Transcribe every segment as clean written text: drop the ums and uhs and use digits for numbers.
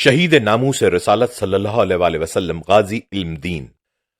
شہید ناموس رسالت صلی اللہ علیہ وسلم غازی علم دین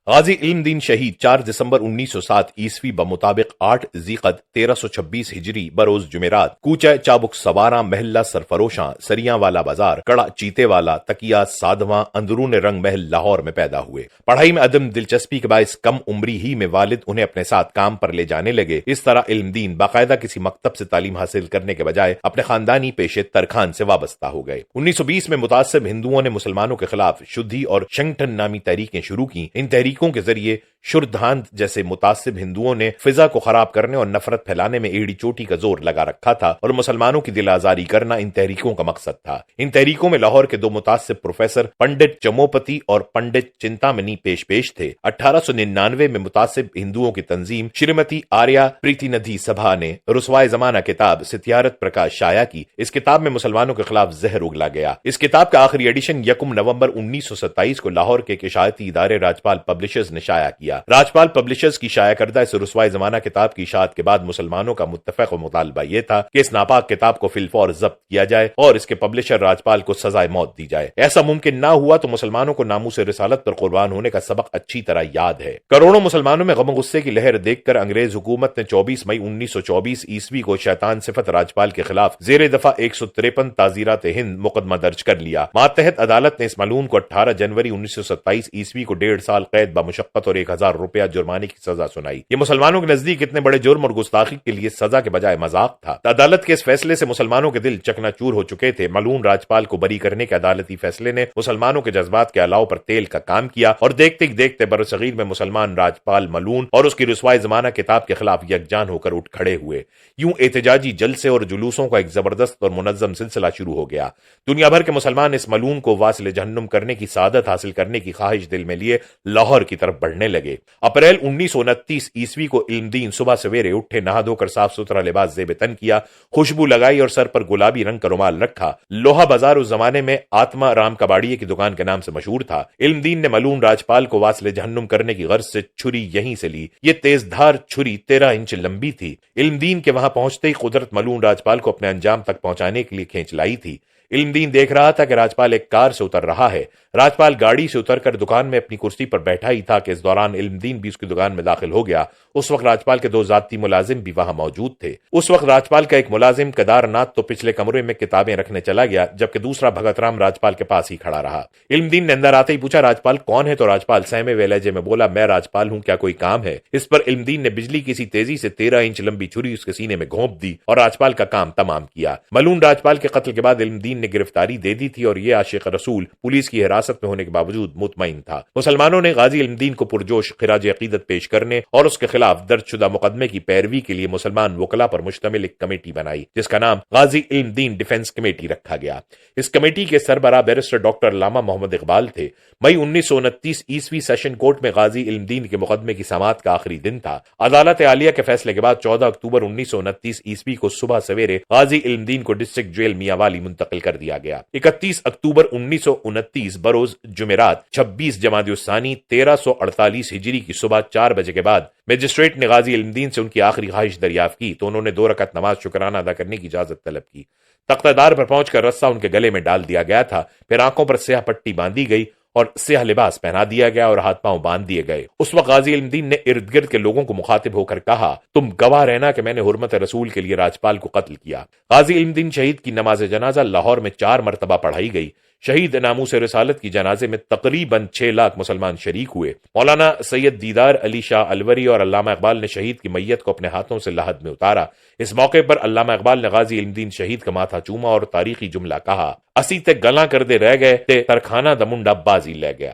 علم دین شہید 4 دسمبر 1907 عیسوی بمطابق 8 ذیقعد 1326 ہجری بروز جمعرات کوچہ چابک سوارا محلہ سرفروشاں سریاں والا بازار کڑا چیتے والا تکیہ سادواں اندرون رنگ محل لاہور میں پیدا ہوئے۔ پڑھائی میں عدم دلچسپی کے باعث کم عمری ہی میں والد انہیں اپنے ساتھ کام پر لے جانے لگے۔ اس طرح علم دین باقاعدہ کسی مکتب سے تعلیم حاصل کرنے کے بجائے اپنے خاندانی پیشے ترخان سے وابستہ ہو گئے۔ 1920 میں متعصب ہندوؤں نے مسلمانوں کے خلاف شدھی اور شنگٹن نامی تحریکیں شروع کی۔ ان تحریکوں کے ذریعے شردھانت جیسے متعصب ہندوؤں نے فضا کو خراب کرنے اور نفرت پھیلانے میں ایڑی چوٹی کا زور لگا رکھا تھا اور مسلمانوں کی دل آزاری کرنا ان تحریکوں کا مقصد تھا۔ ان تحریکوں میں لاہور کے 2 متعصب پروفیسر پنڈت چموپتی اور پنڈت چنتامنی پیش تھے۔ 1899 میں متعصب ہندوؤں کی تنظیم شریمتی آریہ پریتی ندھی سبھا نے رسوائے زمانہ کتاب ستیارت پرکاش شائع کی۔ اس کتاب میں مسلمانوں کے خلاف زہر اگلا گیا۔ اس کتاب کا آخری ایڈیشن 1 نومبر 1927 کو لاہور کے ایک اشاعتی ادارے راجپال پبلشرز نے شائع کیا۔ راجپال پبلشرز کی شائع کردہ اس رسوائے زمانہ کتاب کی اشاعت کے بعد مسلمانوں کا متفق مطالبہ یہ تھا کہ اس ناپاک کتاب کو فی الفور ضبط کیا جائے اور اس کے پبلشر راجپال کو سزائے موت دی جائے۔ ایسا ممکن نہ ہوا تو مسلمانوں کو ناموس رسالت پر قربان ہونے کا سبق اچھی طرح یاد ہے۔ کروڑوں مسلمانوں میں غم و غصے کی لہر دیکھ کر انگریز حکومت نے 24 مئی 1924 عیسوی کو شیطان صفت راجپال کے خلاف زیر دفعہ 153 تعزیرات ہند مقدمہ درج کر لیا۔ ماتحت عدالت نے اس ملعون کو 18 جنوری 1927 عیسوی کو 1.5 سال قید بمشقت اور 1000 روپیہ جرمانے کی سزا سنائی۔ یہ مسلمانوں کے نزدیک اتنے بڑے جرم اور گستاخی کے لیے سزا کے بجائے مذاق تھا۔ عدالت کے اس فیصلے سے مسلمانوں کے دل چکنا چور ہو چکے تھے۔ ملعون راجپال کو بری کرنے کے عدالتی فیصلے نے مسلمانوں کے جذبات کے علاوہ پر تیل کا کام کیا اور دیکھتے ہی دیکھتے برصغیر میں مسلمان راجپال ملعون اور اس کی رسوائے زمانہ کتاب کے خلاف یکجان ہو کر اٹھ کھڑے ہوئے۔ یوں احتجاجی جلسے اور جلوسوں کا ایک زبردست اور منظم سلسلہ شروع ہو گیا۔ دنیا بھر کے مسلمان اس ملعون کو واصل جہنم کرنے کی سعادت حاصل کرنے کی خواہش دل میں لیے لاہور کی طرف بڑھنے لگے۔ اپریل 1929 عیسوی کو علم دین صبح سویرے اٹھے، نہا دھو کر صاف ستھرا لباس زیب تن کیا، خوشبو لگائی اور سر پر گلابی رنگ کا رومال رکھا۔ لوہا بازار اس زمانے میں آتما رام کباڑیے کی دکان کے نام سے مشہور تھا۔ علم دین نے ملعون راجپال کو واصل جہنم کرنے کی غرض سے چھری یہیں سے لی۔ یہ تیز دھار چھری 13 انچ لمبی تھی۔ علم دین کے وہاں پہنچتے ہی قدرت ملعون راجپال کو اپنے انجام تک پہنچانے کے لیے کھینچ لائی تھی۔ علم دین دیکھ رہا تھا کہ راجپال ایک کار سے اتر رہا ہے۔ راجپال گاڑی سے اتر کر دکان میں اپنی کرسی پر بیٹھا ہی تھا کہ اس دوران علم دین بھی اس کی دکان میں داخل ہو گیا۔ اس وقت راجپال کے 2 ذاتی ملازم بھی وہاں موجود تھے۔ اس وقت راجپال کا ایک ملازم کیدار ناتھ تو پچھلے کمرے میں کتابیں رکھنے چلا گیا، جبکہ دوسرا بھگت رام راجپال کے پاس ہی کھڑا رہا۔ علم دین نے اندر آتے ہی پوچھا راجپال کون ہے؟ تو راجپال سہمے ہوئے لہجے میں بولا میں راجپال ہوں، کیا کوئی کام ہے؟ اس پر علم دین نے بجلی کی سی تیزی سے 13 انچ لمبی چھری اس کے سینے میں گھونپ دی اور راجپال کا کام تمام کیا۔ ملعون راجپال کے قتل کے بعد علم دین نے گرفتاری دے دی تھی اور یہ عاشق رسول پولیس کی حراست میں ہونے کے باوجود مطمئن تھا۔ مسلمانوں نے غازی علم دین کو پرجوش خراج عقیدت پیش کرنے اور اس کے خلاف درج شدہ مقدمے کی پیروی کے لیے مسلمان وکلاء پر مشتمل ایک کمیٹی بنائی، جس کا نام غازی علم دین ڈیفنس کمیٹی رکھا گیا۔ اس کمیٹی کے سربراہ بیرسٹر ڈاکٹر علامہ محمد اقبال تھے۔ مئی 1929 عیسوی سیشن کورٹ میں غازی علم دین کے مقدمے کی سماعت کا آخری دن تھا۔ عدالت عالیہ کے فیصلے کے بعد 14 اکتوبر 1929 عیسوی کو صبح سویرے غازی علم دین کو ڈسٹرکٹ جیل میاں والی منتقل کر دیا گیا۔ 31 اکتوبر 1929 بروز جمعرات 26 جمادی الثانی 1348 ہجری کی صبح 4 بجے کے بعد مجسٹریٹ نے غازی علم دین سے ان کی آخری خواہش دریافت کی تو انہوں نے 2 رکعت نماز شکرانہ ادا کرنے کی اجازت طلب کی۔ تختہ دار پر پہنچ کر رسہ ان کے گلے میں ڈال دیا گیا تھا، پھر آنکھوں پر سیاہ پٹی باندھی گئی اور سیاہ لباس پہنا دیا گیا اور ہاتھ پاؤں باندھ دیے گئے۔ اس وقت غازی علم دین نے ارد گرد کے لوگوں کو مخاطب ہو کر کہا تم گواہ رہنا کہ میں نے حرمت رسول کے لیے راجپال کو قتل کیا۔ غازی علم دین شہید کی نماز جنازہ لاہور میں 4 مرتبہ پڑھائی گئی۔ شہید ناموس رسالت کی جنازے میں تقریباً 6 لاکھ مسلمان شریک ہوئے۔ مولانا سید دیدار علی شاہ الوری اور علامہ اقبال نے شہید کی میت کو اپنے ہاتھوں سے لحد میں اتارا۔ اس موقع پر علامہ اقبال نے غازی علم دین شہید کا ماتھا چوما اور تاریخی جملہ کہا اسی تے گلاں کردے رہ گئے تے ترخانہ دا منڈا بازی لے گیا۔